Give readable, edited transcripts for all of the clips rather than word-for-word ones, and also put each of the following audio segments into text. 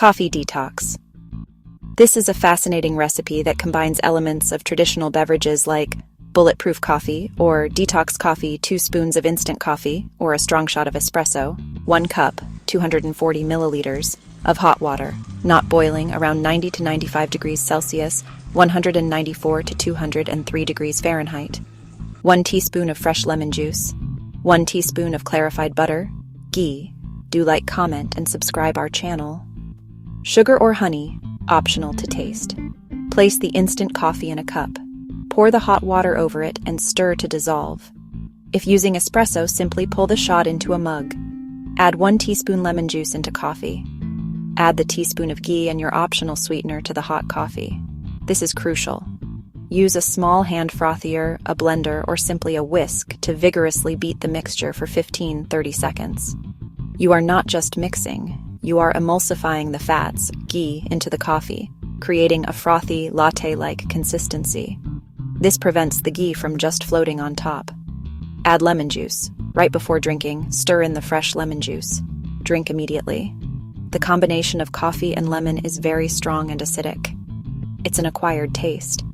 Coffee detox. This is a fascinating recipe that combines elements of traditional beverages like bulletproof coffee or detox coffee, 2 spoons of instant coffee or a strong shot of espresso, 1 cup, 240 milliliters, of hot water, not boiling, around 90 to 95 degrees Celsius, 194 to 203 degrees Fahrenheit, 1 teaspoon of fresh lemon juice, 1 teaspoon of clarified butter, ghee. Do like, comment, and subscribe our channel. Sugar or honey, optional to taste. Place the instant coffee in a cup. Pour the hot water over it and stir to dissolve. If using espresso, simply pull the shot into a mug. Add 1 teaspoon lemon juice into coffee. Add the teaspoon of ghee and your optional sweetener to the hot coffee. This is crucial. Use a small hand frothier, a blender, or simply a whisk to vigorously beat the mixture for 15-30 seconds. You are not just mixing, you are emulsifying the fats, ghee, into the coffee, creating a frothy, latte-like consistency. This prevents the ghee from just floating on top. Add lemon juice. Right before drinking, stir in the fresh lemon juice. Drink immediately. The combination of coffee and lemon is very strong and acidic. It's an acquired taste.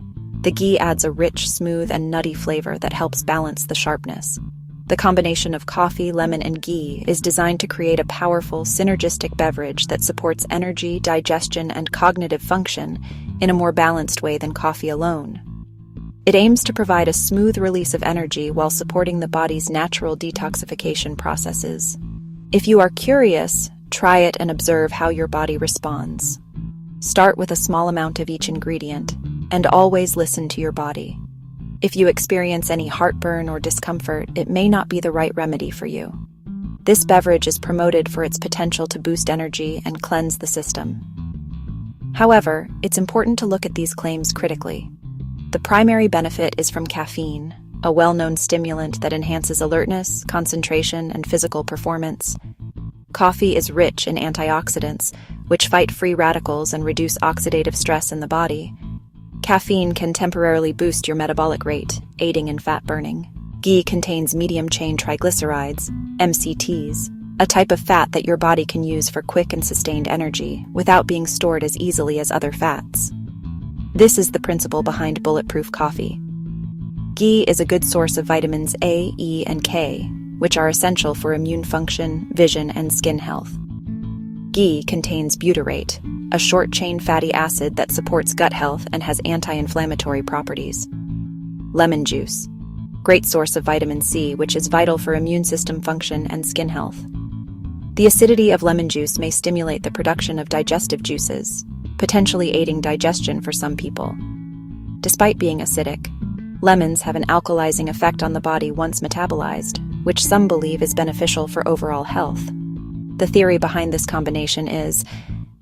The ghee adds a rich, smooth, and nutty flavor that helps balance the sharpness. The combination of coffee, lemon, and ghee is designed to create a powerful, synergistic beverage that supports energy, digestion, and cognitive function in a more balanced way than coffee alone. It aims to provide a smooth release of energy while supporting the body's natural detoxification processes. If you are curious, try it and observe how your body responds. Start with a small amount of each ingredient, and always listen to your body. If you experience any heartburn or discomfort, it may not be the right remedy for you. This beverage is promoted for its potential to boost energy and cleanse the system. However, it's important to look at these claims critically. The primary benefit is from caffeine, a well-known stimulant that enhances alertness, concentration, and physical performance. Coffee is rich in antioxidants, which fight free radicals and reduce oxidative stress in the body. Caffeine can temporarily boost your metabolic rate, aiding in fat burning. Ghee contains medium-chain triglycerides, MCTs, a type of fat that your body can use for quick and sustained energy without being stored as easily as other fats. This is the principle behind bulletproof coffee. Ghee is a good source of vitamins A, E, and K, which are essential for immune function, vision, and skin health. Ghee contains butyrate, a short-chain fatty acid that supports gut health and has anti-inflammatory properties. Lemon juice, great source of vitamin C, which is vital for immune system function and skin health. The acidity of lemon juice may stimulate the production of digestive juices, potentially aiding digestion for some people. Despite being acidic, lemons have an alkalizing effect on the body once metabolized, which some believe is beneficial for overall health. The theory behind this combination is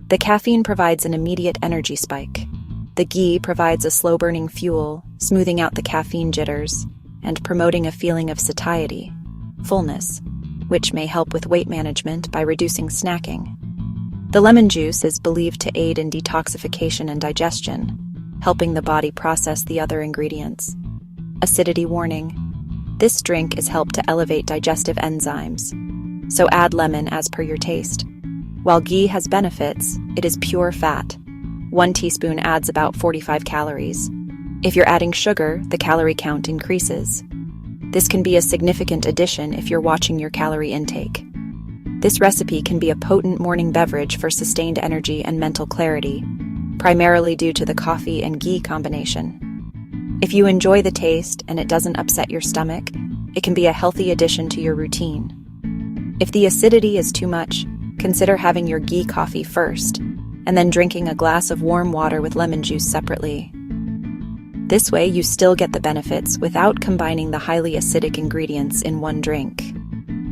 the caffeine provides an immediate energy spike. The ghee provides a slow-burning fuel, smoothing out the caffeine jitters and promoting a feeling of satiety, fullness, which may help with weight management by reducing snacking. The lemon juice is believed to aid in detoxification and digestion, helping the body process the other ingredients. Acidity warning. This drink is helped to elevate digestive enzymes, so add lemon as per your taste. While ghee has benefits, it is pure fat. 1 teaspoon adds about 45 calories. If you're adding sugar, the calorie count increases. This can be a significant addition if you're watching your calorie intake. This recipe can be a potent morning beverage for sustained energy and mental clarity, primarily due to the coffee and ghee combination. If you enjoy the taste and it doesn't upset your stomach, it can be a healthy addition to your routine. If the acidity is too much, consider having your ghee coffee first, and then drinking a glass of warm water with lemon juice separately. This way, you still get the benefits without combining the highly acidic ingredients in one drink.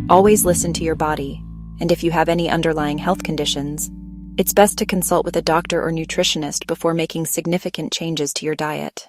Always listen to your body, and if you have any underlying health conditions, it's best to consult with a doctor or nutritionist before making significant changes to your diet.